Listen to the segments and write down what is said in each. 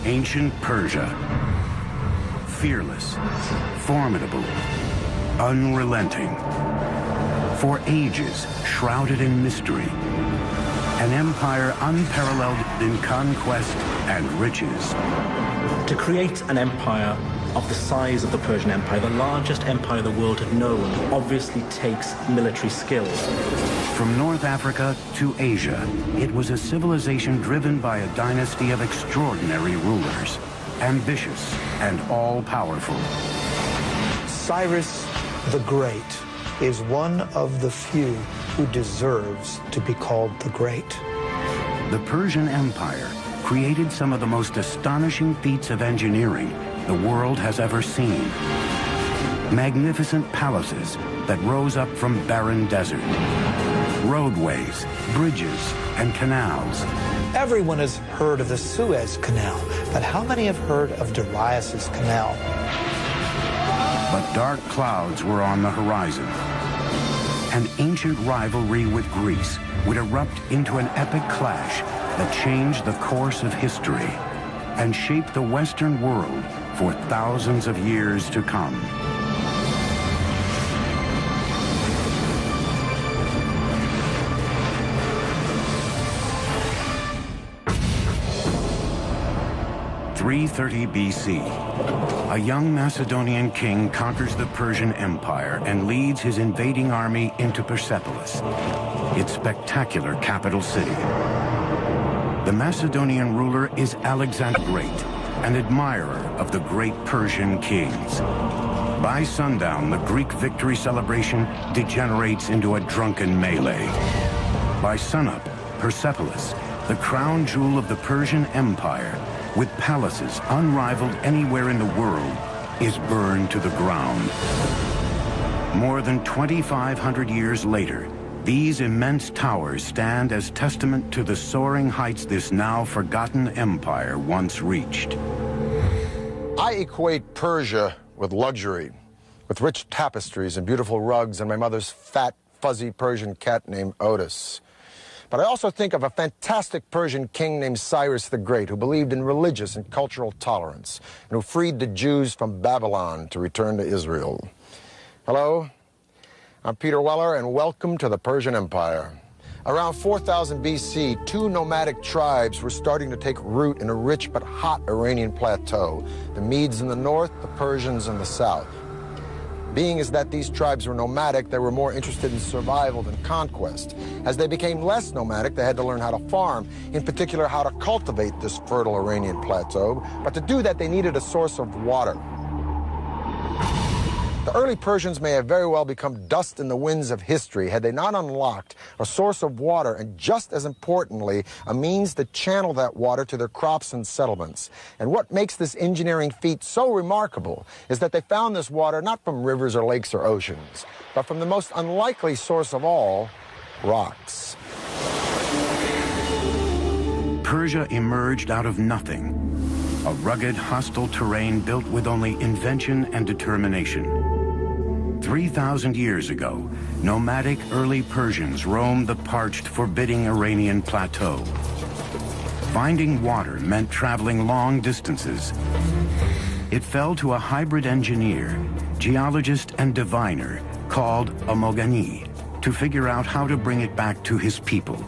Ancient Persia. Fearless, formidable, unrelenting. For ages, shrouded in mystery. An empire unparalleled in conquest and riches. To create an empire of the size of the Persian Empire, the largest empire the world had known, obviously takes military skill. From North Africa to Asia, it was a civilization driven by a dynasty of extraordinary rulers, ambitious and all-powerful. Cyrus the Great is one of the few who deserves to be called the Great. The Persian Empire created some of the most astonishing feats of engineering the world has ever seen. Magnificent palaces that rose up from barren desert. Roadways, bridges, and canals. Everyone has heard of the Suez Canal, but how many have heard of Darius's Canal? But dark clouds were on the horizon. An ancient rivalry with Greece would erupt into an epic clash that changed the course of history and shaped the Western world for thousands of years to come. (330 BC). A young Macedonian king conquers the Persian Empire and leads his invading army into Persepolis, its spectacular capital city. The Macedonian ruler is Alexander the Great, an admirer of the great Persian kings. By sundown, the Greek victory celebration degenerates into a drunken melee. By sunup, Persepolis, the crown jewel of the Persian Empire, with palaces unrivaled anywhere in the world, is burned to the ground. More than 2,500 years later, these immense towers stand as testament to the soaring heights this now forgotten empire once reached. I equate Persia with luxury, with rich tapestries and beautiful rugs and my mother's fat, fuzzy Persian cat named Otis. But I also think of a fantastic Persian king named Cyrus the Great, who believed in religious and cultural tolerance, and who freed the Jews from Babylon to return to Israel. Hello, I'm Peter Weller, and welcome to the Persian Empire. Around 4000 BC, two nomadic tribes were starting to take root in a rich but hot Iranian plateau, the Medes in the north, the Persians in the south. Being as that these tribes were nomadic, they were more interested in survival than conquest. As they became less nomadic, they had to learn how to farm, in particular how to cultivate this fertile Iranian plateau. But to do that, they needed a source of water. The early Persians may have very well become dust in the winds of history had they not unlocked a source of water and, just as importantly, a means to channel that water to their crops and settlements. And what makes this engineering feat so remarkable is that they found this water not from rivers or lakes or oceans, but from the most unlikely source of all, rocks. Persia emerged out of nothing, a rugged, hostile terrain built with only invention and determination. 3,000 years ago, nomadic early Persians roamed the parched, forbidding Iranian plateau. Finding water meant traveling long distances. It fell to a hybrid engineer, geologist and diviner called a Mogani to figure out how to bring it back to his people.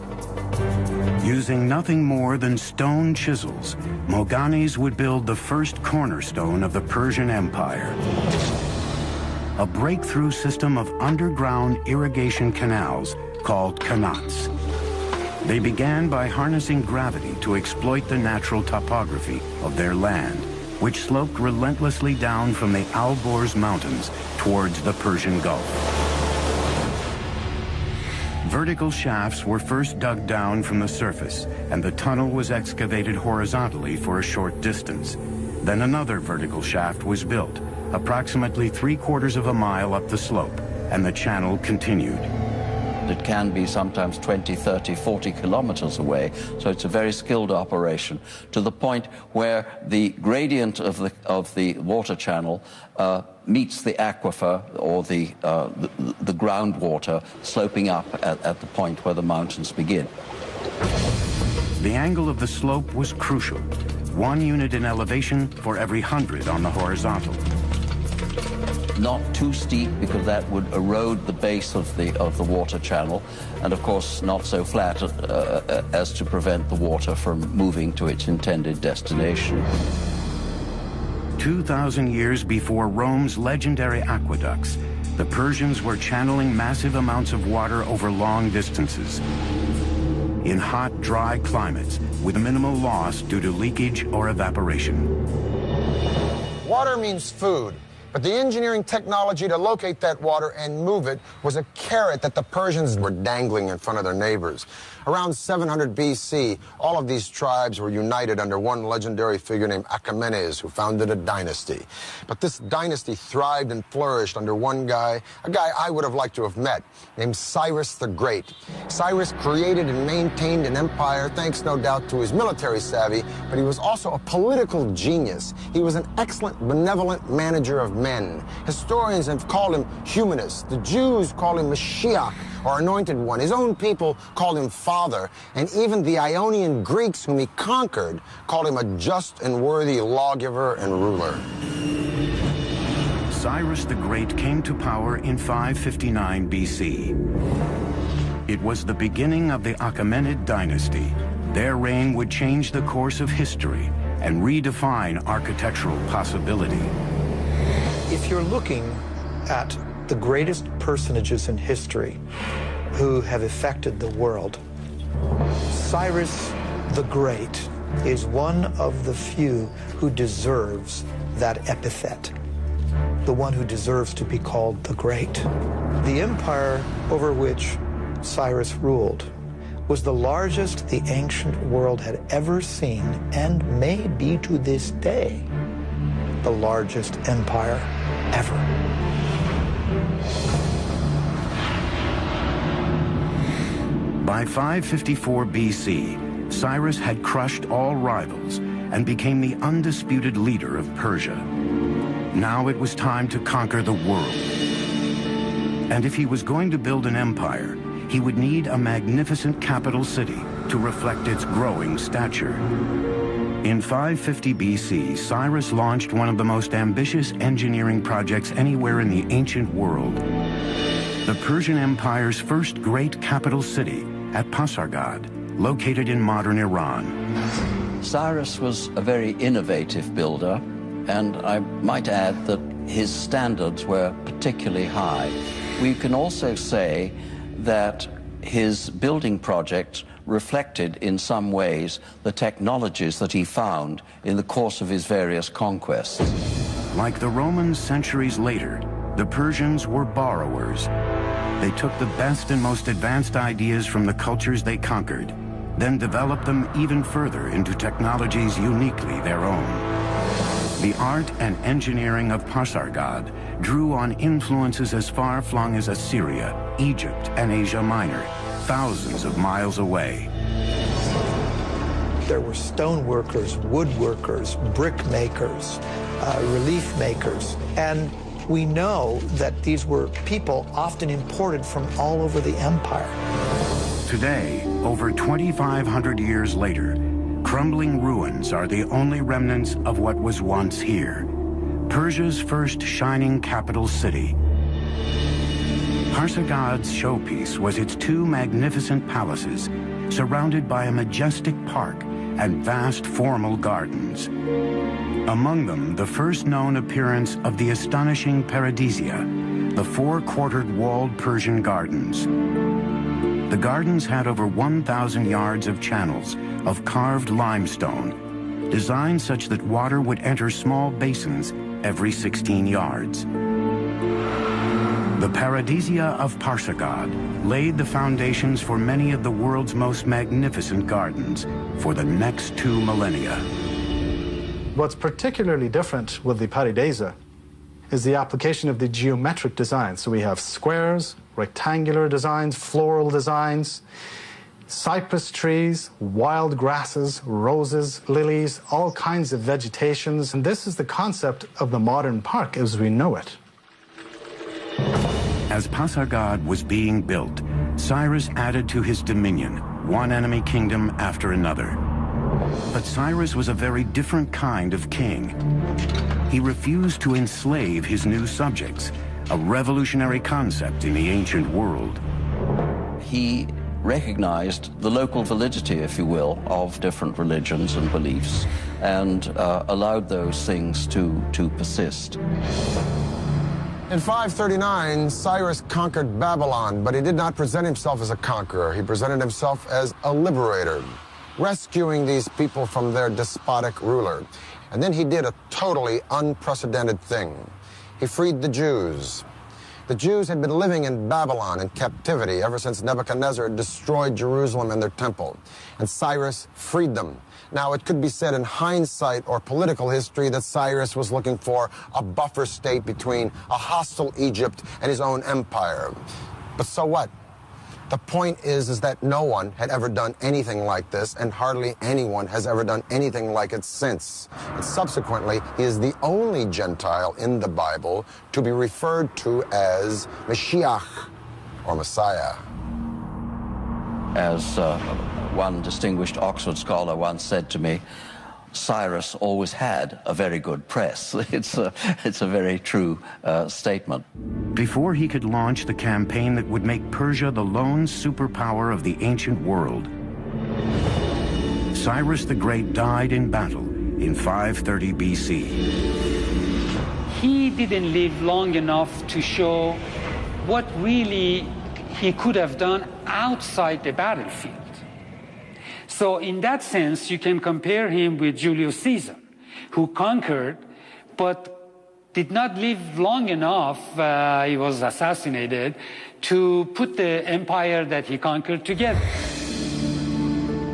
Using nothing more than stone chisels, Moganis would build the first cornerstone of the Persian Empire. A breakthrough system of underground irrigation canals called qanats. They began by harnessing gravity to exploit the natural topography of their land, which sloped relentlessly down from the Alborz Mountains towards the Persian Gulf. Vertical shafts were first dug down from the surface, and the tunnel was excavated horizontally for a short distance. Then another vertical shaft was built, approximately 3/4 of a mile up the slope, and the channel continued. It can be sometimes 20, 30, 40 kilometers away, so it's a very skilled operation, to the point where the gradient of the water channel meets the aquifer, or the groundwater, sloping up at the point where the mountains begin. The angle of the slope was crucial. 1 unit in elevation for every 100 on the horizontal. Not too steep, because that would erode the base of the water channel, and of course not so flat as to prevent the water from moving to its intended destination. 2,000 years before Rome's legendary aqueducts, the Persians were channeling massive amounts of water over long distances. In hot, dry climates, with minimal loss due to leakage or evaporation. Water means food, but the engineering technology to locate that water and move it was a carrot that the Persians were dangling in front of their neighbors. Around 700 BC, all of these tribes were united under one legendary figure named Achaemenes, who founded a dynasty. But this dynasty thrived and flourished under one guy, a guy I would have liked to have met, named Cyrus the Great. Cyrus created and maintained an empire thanks, no doubt, to his military savvy, but he was also a political genius. He was an excellent, benevolent manager of men. Historians have called him humanist. The Jews call him Mashiach, or Anointed One. His own people called him Father, and even the Ionian Greeks, whom he conquered, called him a just and worthy lawgiver and ruler. Cyrus the Great came to power in 559 BC. It was the beginning of the Achaemenid dynasty. Their reign would change the course of history and redefine architectural possibility. If you're looking at the greatest personages in history who have affected the world, Cyrus the Great is one of the few who deserves that epithet, the one who deserves to be called the Great. The empire over which Cyrus ruled was the largest the ancient world had ever seen, and may be to this day the largest empire ever. By 554 BC, Cyrus had crushed all rivals and became the undisputed leader of Persia. Now it was time to conquer the world. And if he was going to build an empire, he would need a magnificent capital city to reflect its growing stature. In 550 BC, Cyrus launched one of the most ambitious engineering projects anywhere in the ancient world. The Persian Empire's first great capital city at Pasargad, located in modern Iran. Cyrus was a very innovative builder, and I might add that his standards were particularly high. We can also say that his building project reflected in some ways the technologies that he found in the course of his various conquests. Like the Romans centuries later, the Persians were borrowers. They took the best and most advanced ideas from the cultures they conquered, then developed them even further into technologies uniquely their own. The art and engineering of Pasargad drew on influences as far-flung as Assyria, Egypt, and Asia Minor, thousands of miles away. There were stone workers, woodworkers, brick makers, relief makers, and we know that these were people often imported from all over the empire. Today, over 2,500 years later, crumbling ruins are the only remnants of what was once here, Persia's first shining capital city. Pasargad's showpiece was its two magnificent palaces, surrounded by a majestic park and vast formal gardens. Among them, the first known appearance of the astonishing Paradisia, the four-quartered walled Persian gardens. The gardens had over 1,000 yards of channels of carved limestone, designed such that water would enter small basins every 16 yards. The Paradisia of Pasargad laid the foundations for many of the world's most magnificent gardens for the next 2 millennia. What's particularly different with the Paradisia is the application of the geometric design. So we have squares, rectangular designs, floral designs, cypress trees, wild grasses, roses, lilies, all kinds of vegetations. And this is the concept of the modern park as we know it. As Pasargad was being built, Cyrus added to his dominion one enemy kingdom after another. But Cyrus was a very different kind of king. He refused to enslave his new subjects, a revolutionary concept in the ancient world. He recognized the local validity, if you will, of different religions and beliefs, and allowed those things to persist. In 539, Cyrus conquered Babylon, but he did not present himself as a conqueror. He presented himself as a liberator, rescuing these people from their despotic ruler. And then he did a totally unprecedented thing. He freed the Jews. The Jews had been living in Babylon in captivity ever since Nebuchadnezzar destroyed Jerusalem and their temple. And Cyrus freed them. Now, it could be said in hindsight or political history that Cyrus was looking for a buffer state between a hostile Egypt and his own empire. But so what? The point is that no one had ever done anything like this, and hardly anyone has ever done anything like it since. And subsequently, he is the only Gentile in the Bible to be referred to as Mashiach, or Messiah. As one distinguished Oxford scholar once said to me, Cyrus always had a very good press. It's a very true statement. Before he could launch the campaign that would make Persia the lone superpower of the ancient world, Cyrus the Great died in battle in 530 BC. He didn't live long enough to show what really he could have done outside the battlefield. So in that sense, you can compare him with Julius Caesar, who conquered, but did not live long enough, he was assassinated, to put the empire that he conquered together.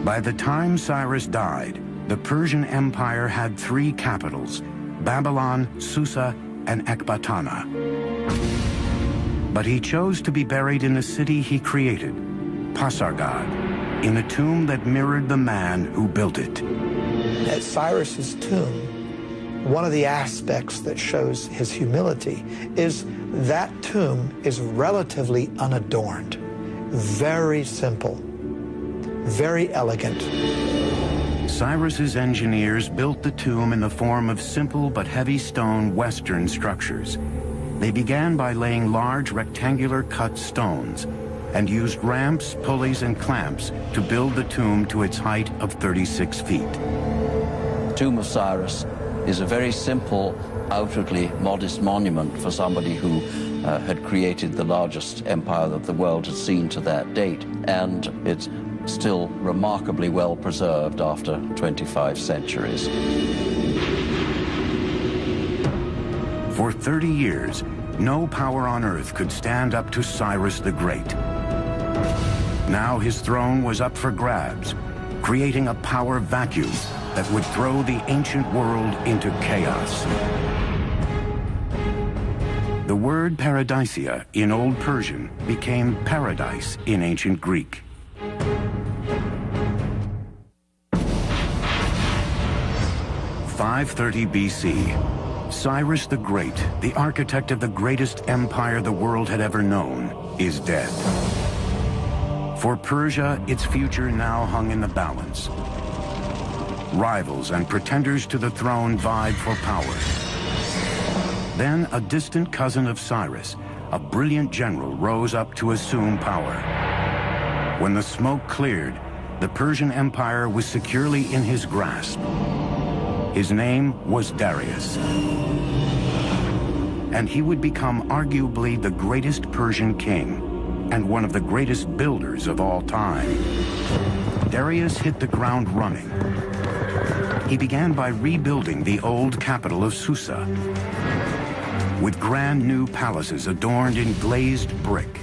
By the time Cyrus died, the Persian Empire had three capitals: Babylon, Susa, and Ecbatana. But he chose to be buried in the city he created, Pasargad, in a tomb that mirrored the man who built it. At Cyrus's tomb, one of the aspects that shows his humility is that tomb is relatively unadorned, very simple, very elegant. Cyrus's engineers built the tomb in the form of simple but heavy stone Western structures. They began by laying large rectangular cut stones and used ramps, pulleys, and clamps to build the tomb to its height of 36 feet. The tomb of Cyrus is a very simple, outwardly modest monument for somebody who had created the largest empire that the world had seen to that date, and it's still remarkably well preserved after 25 centuries. For 30 years, no power on earth could stand up to Cyrus the Great. Now his throne was up for grabs, creating a power vacuum that would throw the ancient world into chaos. The word paradisia in Old Persian became paradise in ancient Greek. (530 BC). Cyrus the Great, the architect of the greatest empire the world had ever known, is dead. For Persia, its future now hung in the balance. Rivals and pretenders to the throne vied for power. Then a distant cousin of Cyrus, a brilliant general, rose up to assume power. When the smoke cleared, the Persian Empire was securely in his grasp. His name was Darius. And he would become arguably the greatest Persian king and one of the greatest builders of all time. Darius hit the ground running. He began by rebuilding the old capital of Susa with grand new palaces adorned in glazed brick.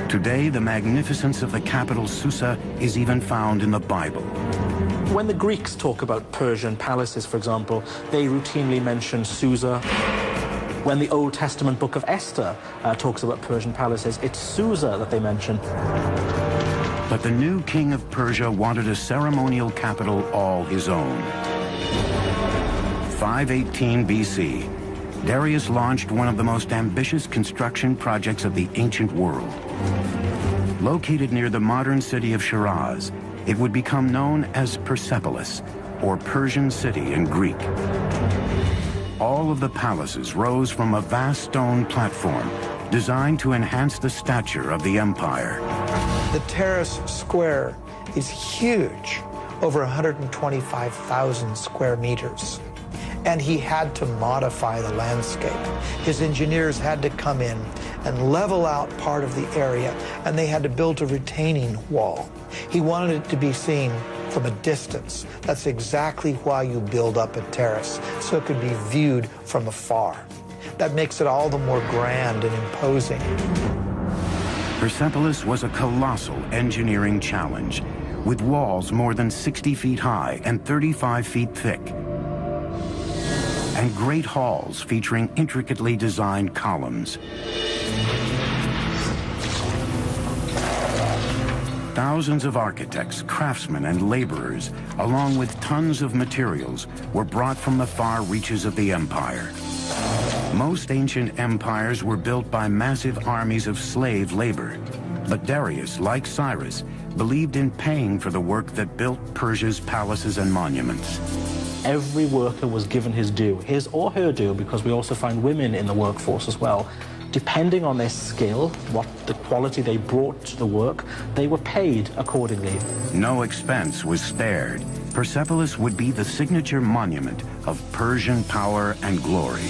Today, the magnificence of the capital Susa is even found in the Bible. When the Greeks talk about Persian palaces, for example, they routinely mention Susa. When the Old Testament book of Esther talks about Persian palaces, it's Susa that they mention. But the new king of Persia wanted a ceremonial capital all his own. 518 BC, Darius launched one of the most ambitious construction projects of the ancient world. Located near the modern city of Shiraz, it would become known as Persepolis, or Persian city in Greek. All of the palaces rose from a vast stone platform designed to enhance the stature of the empire. The terrace square is huge, over 125,000 square meters. And he had to modify the landscape. His engineers had to come in and level out part of the area, and they had to build a retaining wall. He wanted it to be seen from a distance. That's exactly why you build up a terrace, so it could be viewed from afar. That makes it all the more grand and imposing. Persepolis was a colossal engineering challenge, with walls more than 60 feet high and 35 feet thick, and great halls featuring intricately designed columns. Thousands of architects, craftsmen, and laborers, along with tons of materials, were brought from the far reaches of the empire. Most ancient empires were built by massive armies of slave labor, but Darius, like Cyrus, believed in paying for the work that built Persia's palaces and monuments. Every worker was given his due, his or her due, because we also find women in the workforce as well. Depending on their skill, what the quality they brought to the work, they were paid accordingly. No expense was spared. Persepolis would be the signature monument of Persian power and glory.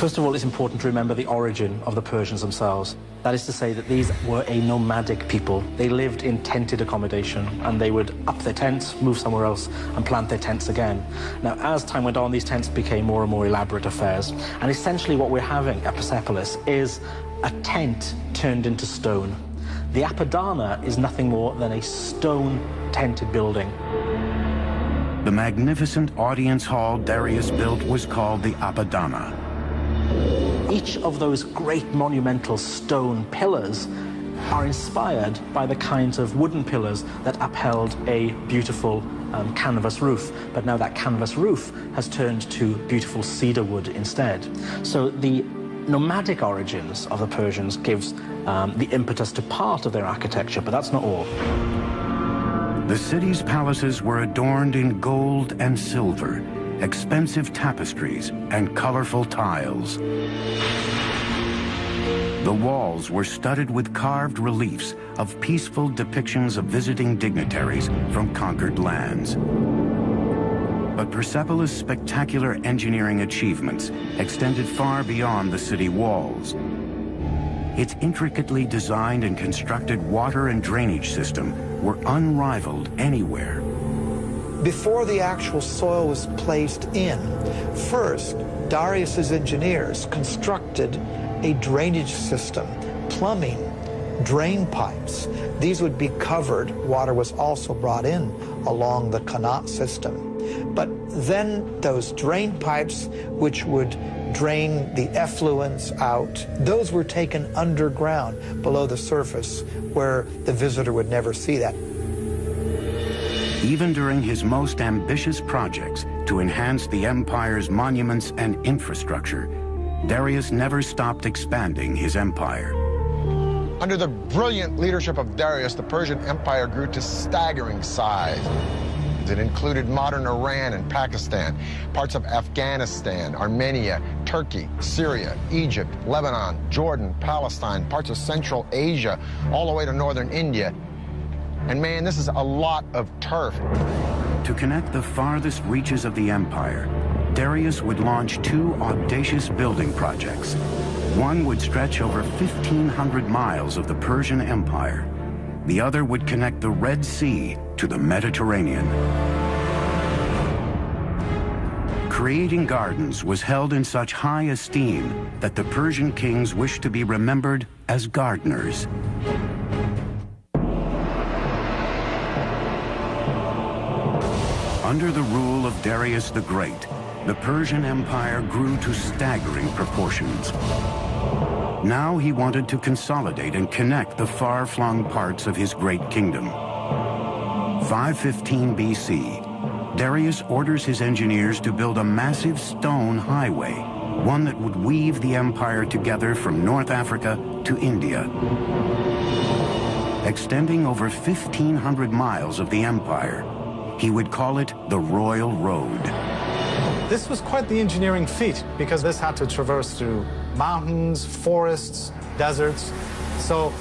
First of all, it's important to remember the origin of the Persians themselves. That is to say that these were a nomadic people. They lived in tented accommodation, and they would up their tents, move somewhere else, and plant their tents again. Now, as time went on, these tents became more and more elaborate affairs. And essentially what we're having at Persepolis is a tent turned into stone. The Apadana is nothing more than a stone-tented building. The magnificent audience hall Darius built was called the Apadana. Each of those great monumental stone pillars are inspired by the kinds of wooden pillars that upheld a beautiful canvas roof. But now that canvas roof has turned to beautiful cedar wood instead. So the nomadic origins of the Persians gives the impetus to part of their architecture, but that's not all. The city's palaces were adorned in gold and silver, expensive tapestries, and colorful tiles. The walls were studded with carved reliefs of peaceful depictions of visiting dignitaries from conquered lands. But Persepolis' spectacular engineering achievements extended far beyond the city walls. Its intricately designed and constructed water and drainage system were unrivaled anywhere. Before the actual soil was placed in, first, Darius's engineers constructed a drainage system, plumbing, drain pipes. These would be covered. Water was also brought in along the Qanat system. But then those drain pipes, which would drain the effluents out, those were taken underground below the surface where the visitor would never see that. Even during his most ambitious projects to enhance the empire's monuments and infrastructure, Darius never stopped expanding his empire. Under the brilliant leadership of Darius, the Persian Empire grew to staggering size. It included modern Iran and Pakistan, parts of Afghanistan, Armenia, Turkey, Syria, Egypt, Lebanon, Jordan, Palestine, parts of Central Asia, all the way to northern India. And man, this is a lot of turf. To connect the farthest reaches of the empire, Darius would launch two audacious building projects. One would stretch over 1,500 miles of the Persian Empire. The other would connect the Red Sea to the Mediterranean. Creating gardens was held in such high esteem that the Persian kings wished to be remembered as gardeners. Under the rule of Darius the Great, the Persian Empire grew to staggering proportions. Now he wanted to consolidate and connect the far-flung parts of his great kingdom. 515 BC, Darius orders his engineers to build a massive stone highway, one that would weave the empire together from North Africa to India. Extending over 1,500 miles of the empire, He would call it the Royal Road. This was quite the engineering feat because this had to traverse through mountains, forests, deserts. So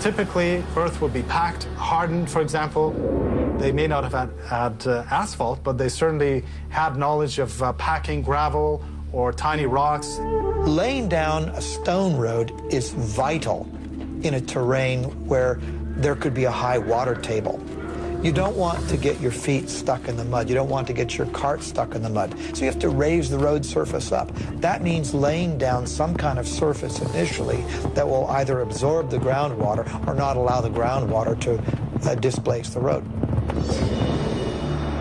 typically, earth would be packed, hardened, for example. They may not have had asphalt, but they certainly had knowledge of packing gravel or tiny rocks. Laying down a stone road is vital in a terrain where there could be a high water table. You don't want to get your feet stuck in the mud. You don't want to get your cart stuck in the mud. So you have to raise the road surface up. That means laying down some kind of surface initially that will either absorb the groundwater or not allow the groundwater to displace the road.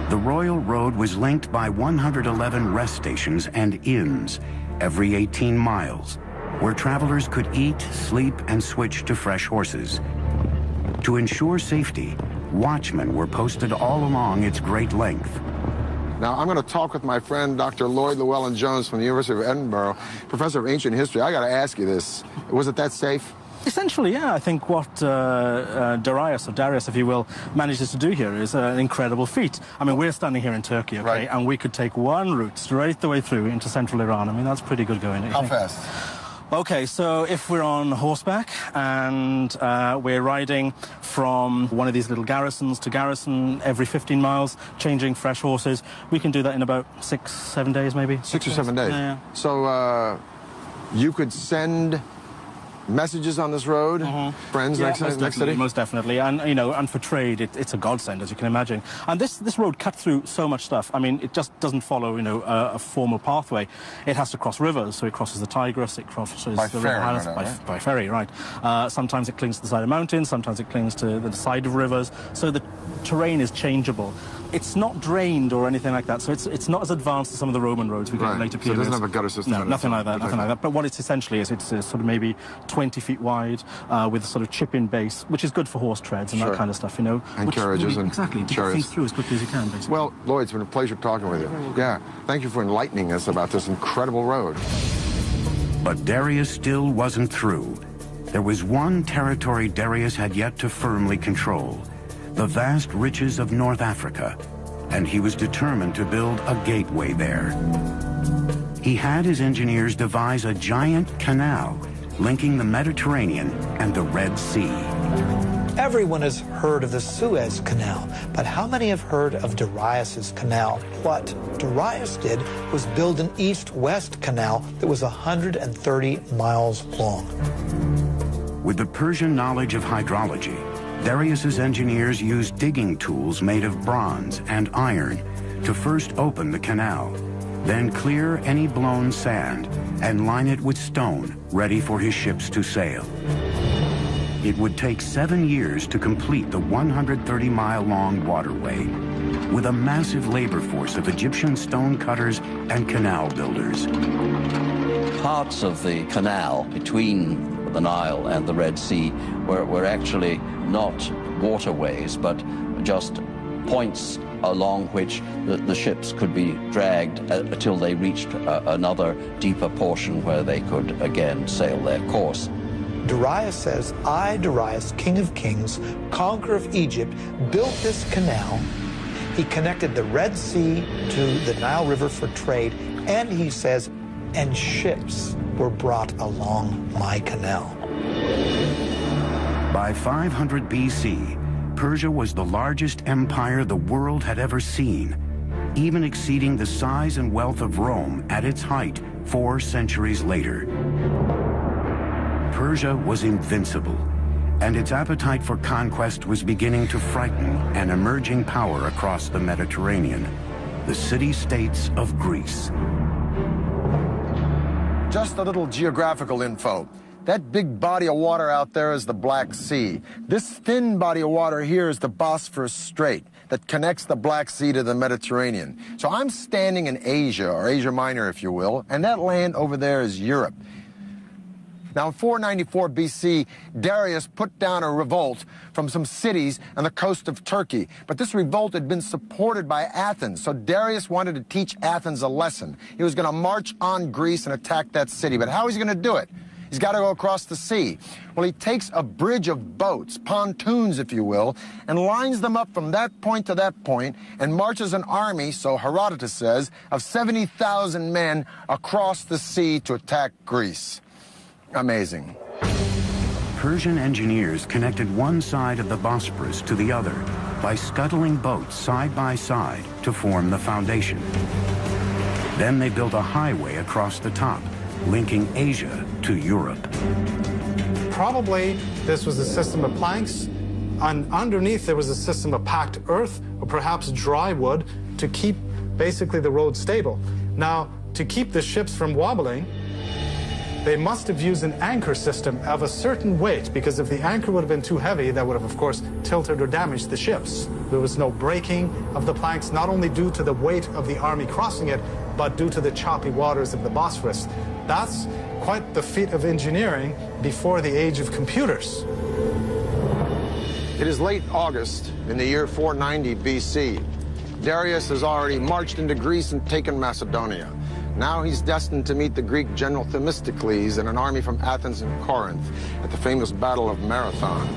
The Royal Road was linked by 111 rest stations and inns every 18 miles, where travelers could eat, sleep, and switch to fresh horses. To ensure safety, watchmen were posted all along its great length. Now, I'm going to talk with my friend, Dr. Lloyd Llewellyn-Jones from the University of Edinburgh, professor of ancient history. I got to ask you this. Was it that safe? Essentially, yeah. I think what Darius, if you will, manages to do here is an incredible feat. I mean, we're standing here in Turkey, okay, right, and we could take one route straight the way through into central Iran. I mean, that's pretty good going. How fast? Okay, so if we're on horseback and we're riding from one of these little garrisons to garrison every 15 miles, changing fresh horses, we can do that in about 6-7 days, maybe. 6 or 7 days? Yeah. So you could send messages on this road, friends, next city? Most definitely, and you know, and for trade, it's a godsend, as you can imagine. And this road cut through so much stuff. I mean, it just doesn't follow, you know, a formal pathway. It has to cross rivers, so it crosses the Tigris, it crosses by the ferry, River Hannes, by ferry, right? Sometimes it clings to the side of mountains, sometimes it clings to the side of rivers. So the terrain is changeable. It's not drained or anything like that, so it's not as advanced as some of the Roman roads we get in later periods. So it doesn't have a gutter system? No, nothing like that, nothing like that. But what it's essentially is, it's sort of maybe 20 feet wide with a sort of chip-in base, which is good for horse treads and that kind of stuff, you know. And carriages and exactly, to get things through as quickly as you can, basically. Well, Lloyd, it's been a pleasure talking with you. Yeah, thank you for enlightening us about this incredible road. But Darius still wasn't through. There was one territory Darius had yet to firmly control: the vast riches of North Africa, and he was determined to build a gateway there. He had his engineers devise a giant canal linking the Mediterranean and the Red Sea. Everyone has heard of the Suez Canal, but how many have heard of Darius's canal? What Darius did was build an east-west canal that was 130 miles long. With the Persian knowledge of hydrology, Darius's engineers used digging tools made of bronze and iron to first open the canal, then clear any blown sand and line it with stone ready for his ships to sail. It would take 7 years to complete the 130-mile-long waterway, with a massive labor force of Egyptian stone cutters and canal builders. Parts of the canal between the Nile and the Red Sea were actually not waterways, but just points along which the ships could be dragged until they reached another deeper portion where they could again sail their course. Darius says, I, Darius, king of kings, conqueror of Egypt, built this canal. He connected the Red Sea to the Nile River for trade, and he says, and ships were brought along my canal. By 500 BC, Persia was the largest empire the world had ever seen, even exceeding the size and wealth of Rome at its height 4 centuries later. Persia was invincible, and its appetite for conquest was beginning to frighten an emerging power across the Mediterranean, the city-states of Greece. Just a little geographical info. That big body of water out there is the Black Sea. This thin body of water here is the Bosphorus Strait that connects the Black Sea to the Mediterranean. So I'm standing in Asia, or Asia Minor, if you will, and that land over there is Europe. Now, in 494 BC, Darius put down a revolt from some cities on the coast of Turkey. But this revolt had been supported by Athens, so Darius wanted to teach Athens a lesson. He was going to march on Greece and attack that city. But how was he going to do it? He's got to go across the sea. Well, he takes a bridge of boats, pontoons, if you will, and lines them up from that point to that point and marches an army, so Herodotus says, of 70,000 men across the sea to attack Greece. Amazing. Persian engineers connected one side of the Bosporus to the other by scuttling boats side by side to form the foundation. Then they built a highway across the top, linking Asia to Europe. Probably this was a system of planks, and underneath there was a system of packed earth or perhaps dry wood to keep basically the road stable. Now, to keep the ships from wobbling, they must have used an anchor system of a certain weight, because if the anchor would have been too heavy, that would have, of course, tilted or damaged the ships. There was no breaking of the planks, not only due to the weight of the army crossing it, but due to the choppy waters of the Bosphorus. That's quite the feat of engineering before the age of computers. It is late August in the year 490 BC. Darius has already marched into Greece and taken Macedonia. Now he's destined to meet the Greek general Themistocles and an army from Athens and Corinth at the famous Battle of Marathon.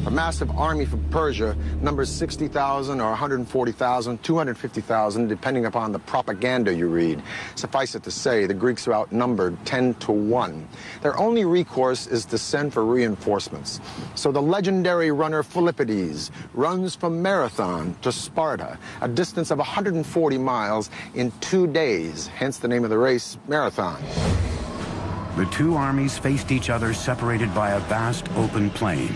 A massive army from Persia numbers 60,000 or 140,000, 250,000, depending upon the propaganda you read. Suffice it to say, the Greeks are outnumbered 10 to 1. Their only recourse is to send for reinforcements. So the legendary runner Philippides runs from Marathon to Sparta, a distance of 140 miles in 2 days, hence the name of the race, Marathon. The two armies faced each other separated by a vast open plain.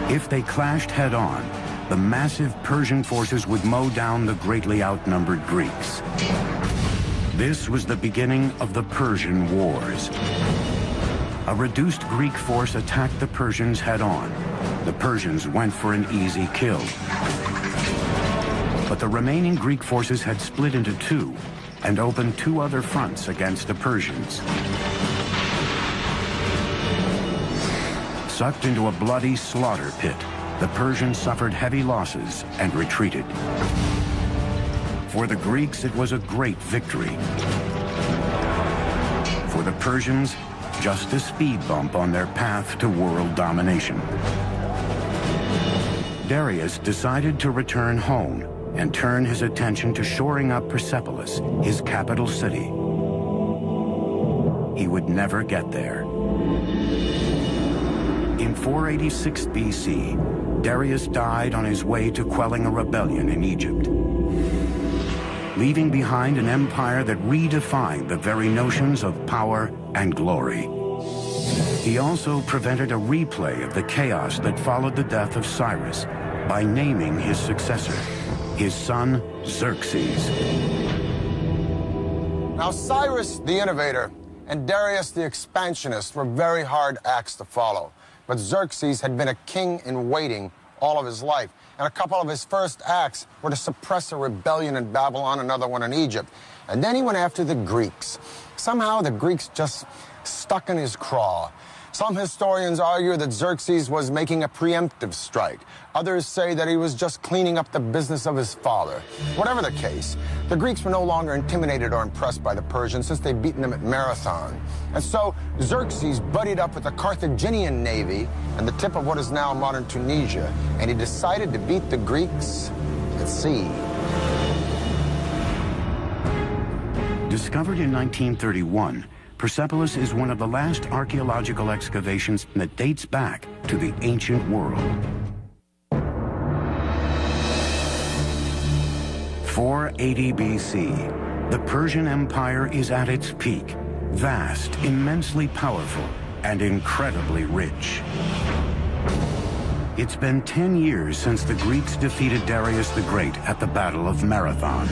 If they clashed head-on, the massive Persian forces would mow down the greatly outnumbered Greeks. This was the beginning of the Persian Wars. A reduced Greek force attacked the Persians head-on. The Persians went for an easy kill. But the remaining Greek forces had split into two and opened two other fronts against the Persians. Sucked into a bloody slaughter pit, the Persians suffered heavy losses and retreated. For the Greeks, it was a great victory. For the Persians, just a speed bump on their path to world domination. Darius decided to return home and turn his attention to shoring up Persepolis, his capital city. He would never get there. In 486 BC, Darius died on his way to quelling a rebellion in Egypt, leaving behind an empire that redefined the very notions of power and glory. He also prevented a replay of the chaos that followed the death of Cyrus by naming his successor, his son Xerxes. Now, Cyrus the innovator and Darius the expansionist were very hard acts to follow. But Xerxes had been a king in waiting all of his life, and a couple of his first acts were to suppress a rebellion in Babylon, another one in Egypt. And then he went after the Greeks. Somehow the Greeks just stuck in his craw. Some historians argue that Xerxes was making a preemptive strike. Others say that he was just cleaning up the business of his father. Whatever the case, the Greeks were no longer intimidated or impressed by the Persians since they'd beaten them at Marathon. And so Xerxes buddied up with the Carthaginian navy and the tip of what is now modern Tunisia, and he decided to beat the Greeks at sea. Discovered in 1931, Persepolis is one of the last archaeological excavations that dates back to the ancient world. 480 BC, the Persian Empire is at its peak, vast, immensely powerful, and incredibly rich. It's been 10 years since the Greeks defeated Darius the Great at the Battle of Marathon.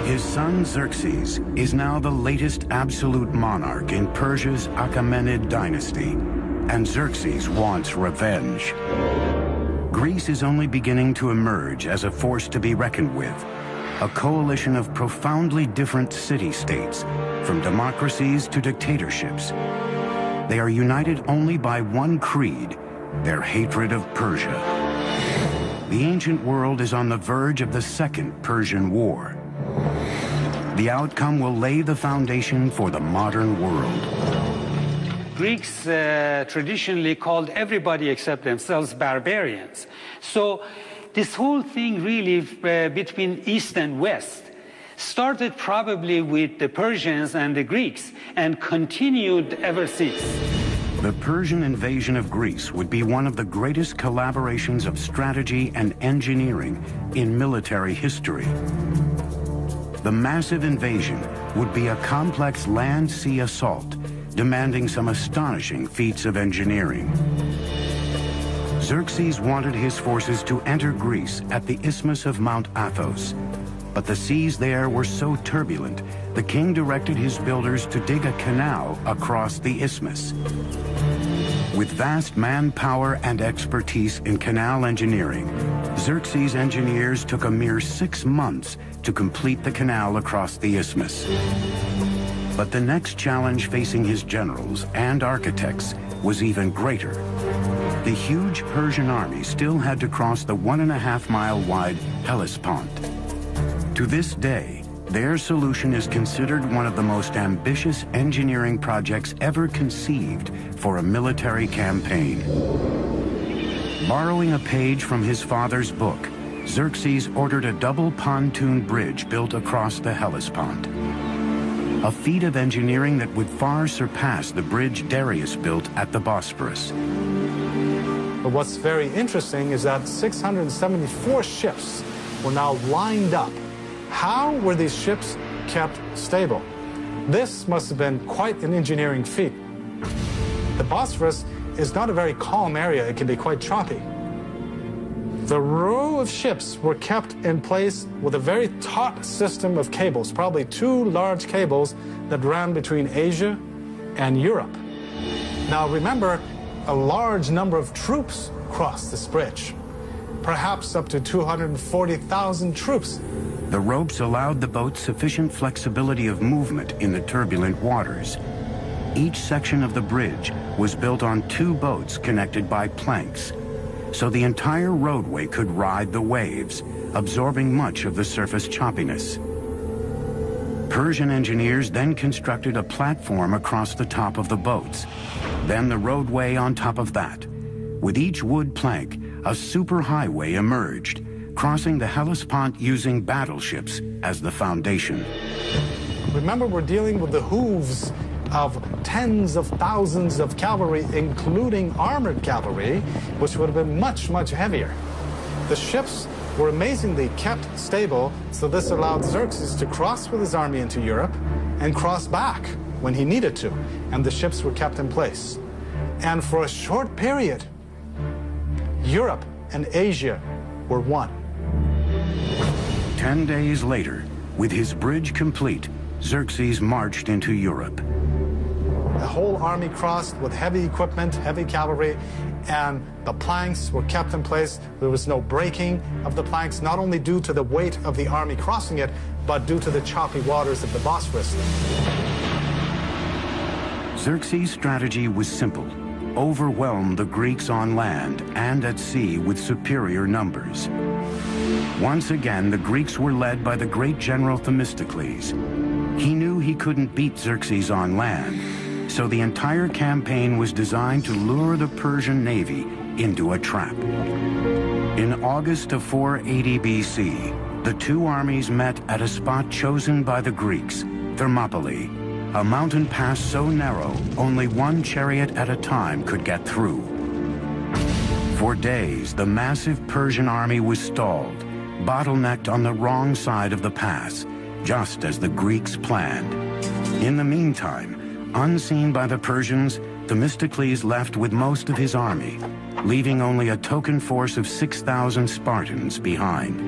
His son Xerxes is now the latest absolute monarch in Persia's Achaemenid dynasty, and Xerxes wants revenge. Greece is only beginning to emerge as a force to be reckoned with, a coalition of profoundly different city-states, from democracies to dictatorships. They are united only by one creed, their hatred of Persia. The ancient world is on the verge of the Second Persian War. The outcome will lay the foundation for the modern world. Greeks traditionally called everybody except themselves barbarians. So this whole thing really between East and West started probably with the Persians and the Greeks and continued ever since. The Persian invasion of Greece would be one of the greatest collaborations of strategy and engineering in military history. The massive invasion would be a complex land-sea assault, demanding some astonishing feats of engineering. Xerxes wanted his forces to enter Greece at the isthmus of Mount Athos, but the seas there were so turbulent, the king directed his builders to dig a canal across the isthmus. With vast manpower and expertise in canal engineering, Xerxes' engineers took a mere 6 months to complete the canal across the isthmus. But the next challenge facing his generals and architects was even greater. The huge Persian army still had to cross the 1.5-mile-wide Hellespont. To this day, their solution is considered one of the most ambitious engineering projects ever conceived for a military campaign. Borrowing a page from his father's book, Xerxes ordered a double pontoon bridge built across the Hellespont. A feat of engineering that would far surpass the bridge Darius built at the Bosporus. But what's very interesting is that 674 ships were now lined up. How were these ships kept stable? This must have been quite an engineering feat. The Bosphorus is not a very calm area. It can be quite choppy. The row of ships were kept in place with a very taut system of cables, probably 2 large cables that ran between Asia and Europe. Now remember, a large number of troops crossed this bridge, perhaps up to 240,000 troops. The ropes allowed the boat sufficient flexibility of movement in the turbulent waters. Each section of the bridge was built on 2 boats connected by planks, so the entire roadway could ride the waves, absorbing much of the surface choppiness. Persian engineers then constructed a platform across the top of the boats, then the roadway on top of that. With each wood plank, a superhighway emerged, crossing the Hellespont using battleships as the foundation. Remember, we're dealing with the hooves of tens of thousands of cavalry, including armored cavalry, which would have been much, much heavier. The ships were amazingly kept stable, so this allowed Xerxes to cross with his army into Europe and cross back when he needed to, and the ships were kept in place. And for a short period, Europe and Asia were one. 10 days later, with his bridge complete, Xerxes marched into Europe. The whole army crossed with heavy equipment, heavy cavalry, and the planks were kept in place. There was no breaking of the planks, not only due to the weight of the army crossing it, but due to the choppy waters of the Bosphorus. Xerxes' strategy was simple: overwhelm the Greeks on land and at sea with superior numbers. Once again, the Greeks were led by the great general Themistocles. He knew he couldn't beat Xerxes on land, so the entire campaign was designed to lure the Persian navy into a trap. In August of 480 BC, the 2 armies met at a spot chosen by the Greeks, Thermopylae, a mountain pass so narrow only 1 chariot at a time could get through. For days, the massive Persian army was stalled, bottlenecked on the wrong side of the pass, just as the Greeks planned. In the meantime, unseen by the Persians, Themistocles left with most of his army, leaving only a token force of 6,000 Spartans behind.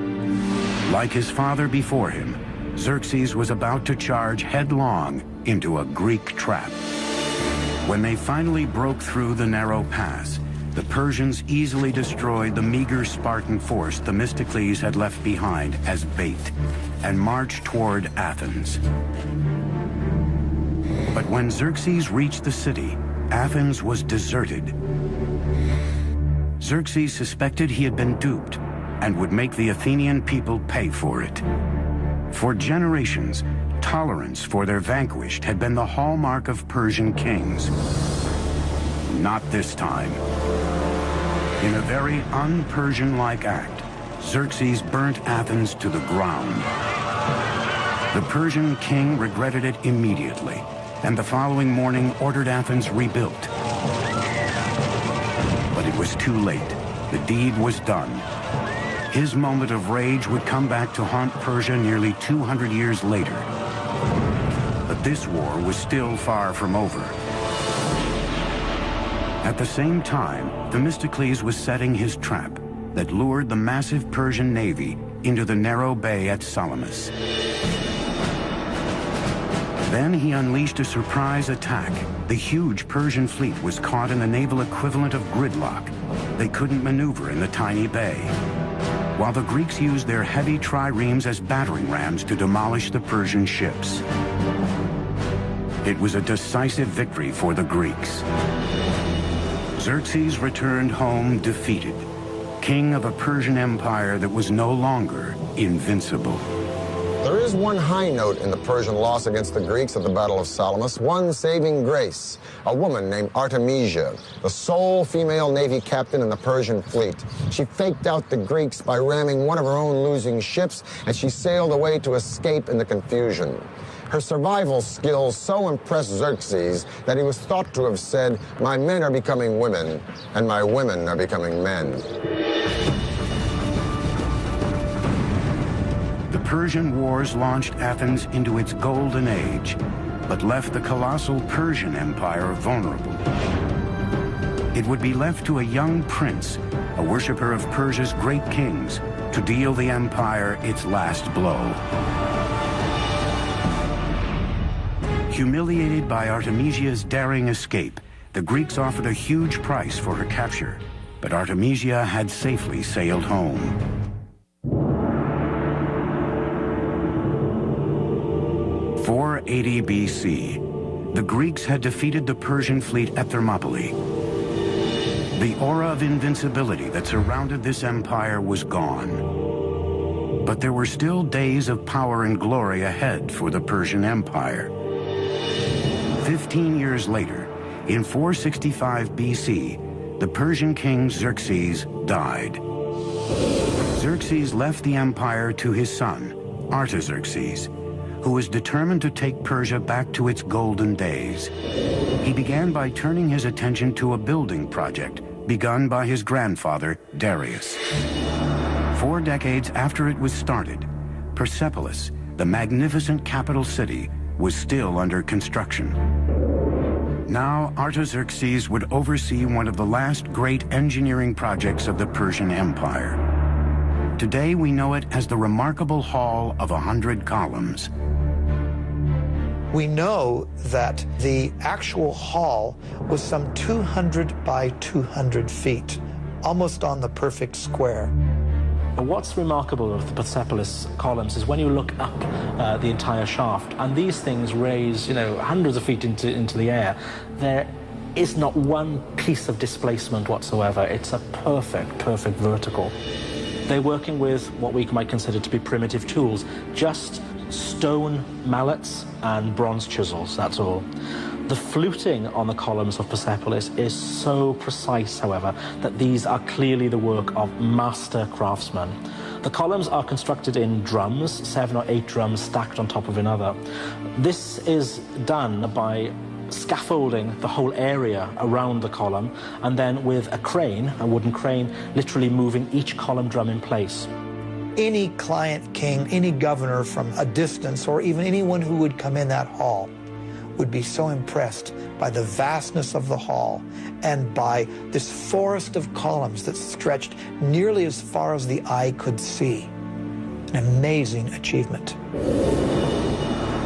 Like his father before him, Xerxes was about to charge headlong into a Greek trap. When they finally broke through the narrow pass, the Persians easily destroyed the meager Spartan force Themistocles had left behind as bait and marched toward Athens. But when Xerxes reached the city, Athens was deserted. Xerxes suspected he had been duped and would make the Athenian people pay for it. For generations, tolerance for their vanquished had been the hallmark of Persian kings. not this time. In a very un-Persian-like act, Xerxes burnt Athens to the ground. The Persian king regretted it immediately, and the following morning ordered Athens rebuilt. But it was too late. The deed was done. His moment of rage would come back to haunt Persia nearly 200 years later. But this war was still far from over. At the same time, Themistocles was setting his trap that lured the massive Persian navy into the narrow bay at Salamis. Then he unleashed a surprise attack. The huge Persian fleet was caught in the naval equivalent of gridlock. They couldn't maneuver in the tiny bay, while the Greeks used their heavy triremes as battering rams to demolish the Persian ships. It was a decisive victory for the Greeks. Xerxes returned home defeated, king of a Persian empire that was no longer invincible. There is one high note in the Persian loss against the Greeks at the Battle of Salamis, one saving grace, a woman named Artemisia, the sole female navy captain in the Persian fleet. She faked out the Greeks by ramming one of her own losing ships, and she sailed away to escape in the confusion. Her survival skills so impressed Xerxes that he was thought to have said, "My men are becoming women, and my women are becoming men." The Persian wars launched Athens into its golden age, but left the colossal Persian Empire vulnerable. It would be left to a young prince, a worshiper of Persia's great kings, to deal the empire its last blow. Humiliated by Artemisia's daring escape, the Greeks offered a huge price for her capture, but Artemisia had safely sailed home. 480 BC, the Greeks had defeated the Persian fleet at Thermopylae. The aura of invincibility that surrounded this empire was gone. But there were still days of power and glory ahead for the Persian Empire. 15 years later, in 465 BC, the Persian king Xerxes died. Xerxes left the empire to his son, Artaxerxes, who was determined to take Persia back to its golden days. He began by turning his attention to a building project begun by his grandfather, Darius. 4 decades after it was started, Persepolis, the magnificent capital city, was still under construction. Now, Artaxerxes would oversee one of the last great engineering projects of the Persian Empire. Today, we know it as the remarkable Hall of 100 Columns. We know that the actual hall was some 200 by 200 feet, almost on the perfect square. What's remarkable of the Persepolis columns is when you look up the entire shaft, and these things raise, hundreds of feet into the air, there is not one piece of displacement whatsoever. It's a perfect vertical. They're working with what we might consider to be primitive tools, just stone mallets and bronze chisels, that's all. The fluting on the columns of Persepolis is so precise, however, that these are clearly the work of master craftsmen. The columns are constructed in drums, 7 or 8 drums stacked on top of another. This is done by scaffolding the whole area around the column, and then with a crane, a wooden crane, literally moving each column drum in place. Any client king, any governor from a distance, or even anyone who would come in that hall would be so impressed by the vastness of the hall and by this forest of columns that stretched nearly as far as the eye could see. An amazing achievement.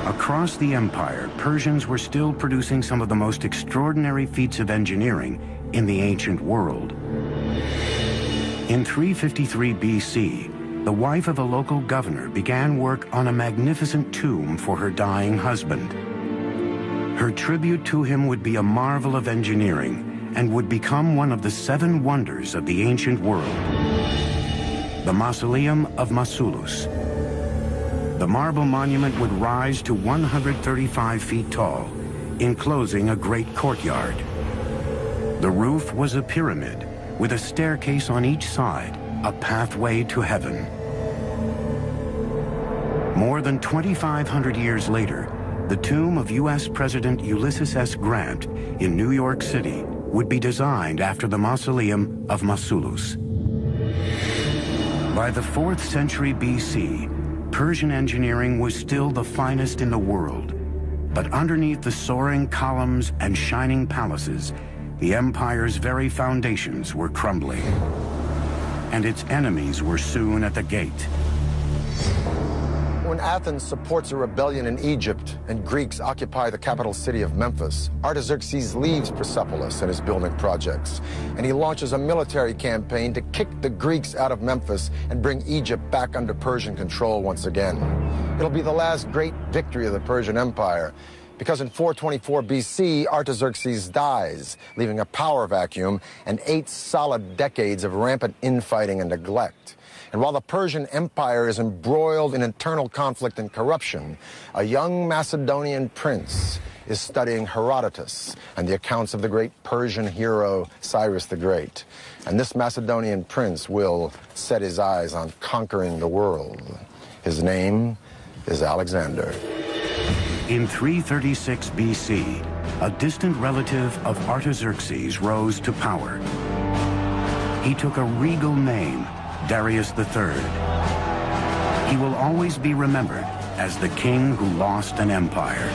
Across the empire, Persians were still producing some of the most extraordinary feats of engineering in the ancient world. In 353 BC, the wife of a local governor began work on a magnificent tomb for her dying husband. Her tribute to him would be a marvel of engineering and would become one of the 7 wonders of the ancient world. The Mausoleum of Mausolus. The marble monument would rise to 135 feet tall, enclosing a great courtyard. The roof was a pyramid with a staircase on each side, a pathway to heaven. More than 2,500 years later, the tomb of U.S. President Ulysses S. Grant in New York City would be designed after the mausoleum of Mausolus. By the 4th century B.C., Persian engineering was still the finest in the world. But underneath the soaring columns and shining palaces, the empire's very foundations were crumbling. And its enemies were soon at the gate. When Athens supports a rebellion in Egypt and Greeks occupy the capital city of Memphis, Artaxerxes leaves Persepolis and his building projects, and he launches a military campaign to kick the Greeks out of Memphis and bring Egypt back under Persian control once again. It'll be the last great victory of the Persian Empire, because in 424 BC, Artaxerxes dies, leaving a power vacuum and 8 solid decades of rampant infighting and neglect. And while the Persian Empire is embroiled in internal conflict and corruption, a young Macedonian prince is studying Herodotus and the accounts of the great Persian hero Cyrus the Great. And this Macedonian prince will set his eyes on conquering the world. His name is Alexander. In 336 BC, a distant relative of Artaxerxes rose to power. He took a regal name, Darius III. He will always be remembered as the king who lost an empire.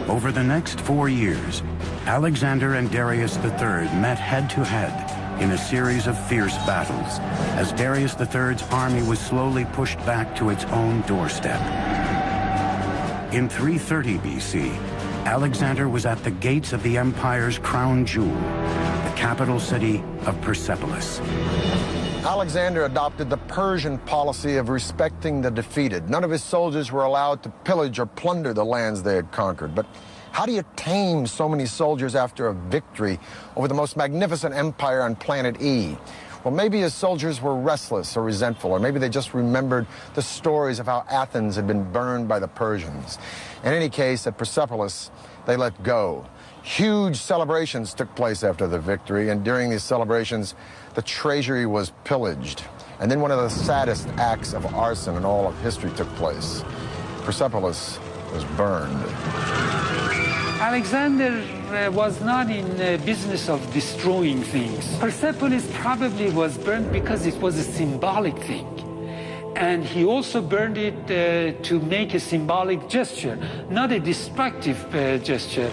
Over the next 4 years, Alexander and Darius III met head-to-head in a series of fierce battles as Darius III's army was slowly pushed back to its own doorstep. In 330 BC, Alexander was at the gates of the empire's crown jewel, the capital city of Persepolis. Alexander adopted the Persian policy of respecting the defeated. None of his soldiers were allowed to pillage or plunder the lands they had conquered. But how do you tame so many soldiers after a victory over the most magnificent empire on planet E? Well, maybe his soldiers were restless or resentful, or maybe they just remembered the stories of how Athens had been burned by the Persians. In any case, at Persepolis, they let go. Huge celebrations took place after the victory, and during these celebrations, the treasury was pillaged. And then one of the saddest acts of arson in all of history took place. Persepolis was burned. Alexander was not in the business of destroying things. Persepolis probably was burned because it was a symbolic thing. And he also burned it to make a symbolic gesture, not a destructive gesture.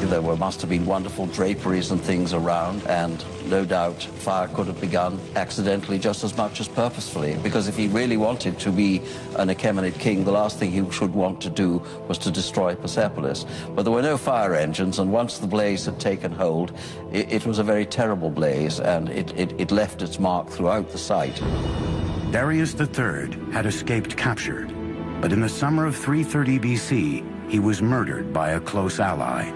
There must have been wonderful draperies and things around, and no doubt fire could have begun accidentally just as much as purposefully, because if he really wanted to be an Achaemenid king, the last thing he should want to do was to destroy Persepolis. But there were no fire engines, and once the blaze had taken hold, it was a very terrible blaze, and it left its mark throughout the site. Darius III had escaped capture, but in the summer of 330 BC, he was murdered by a close ally.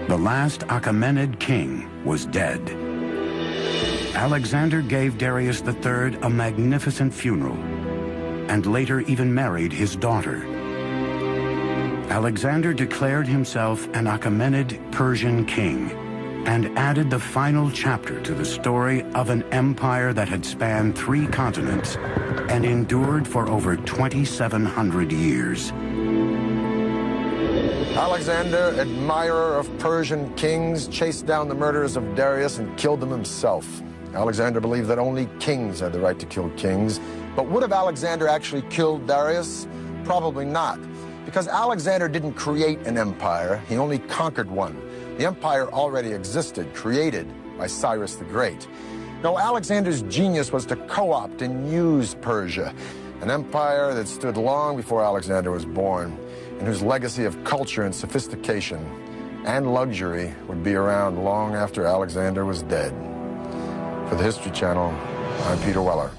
The last Achaemenid king was dead. Alexander gave Darius III a magnificent funeral, and later even married his daughter. Alexander declared himself an Achaemenid Persian king, and added the final chapter to the story of an empire that had spanned 3 continents and endured for over 2,700 years. Alexander, admirer of Persian kings, chased down the murderers of Darius and killed them himself. Alexander believed that only kings had the right to kill kings. But would have Alexander actually killed Darius? Probably not, because Alexander didn't create an empire, he only conquered one. The empire already existed, created by Cyrus the Great. No, Alexander's genius was to co-opt and use Persia, an empire that stood long before Alexander was born, and whose legacy of culture and sophistication and luxury would be around long after Alexander was dead. For the History Channel, I'm Peter Weller.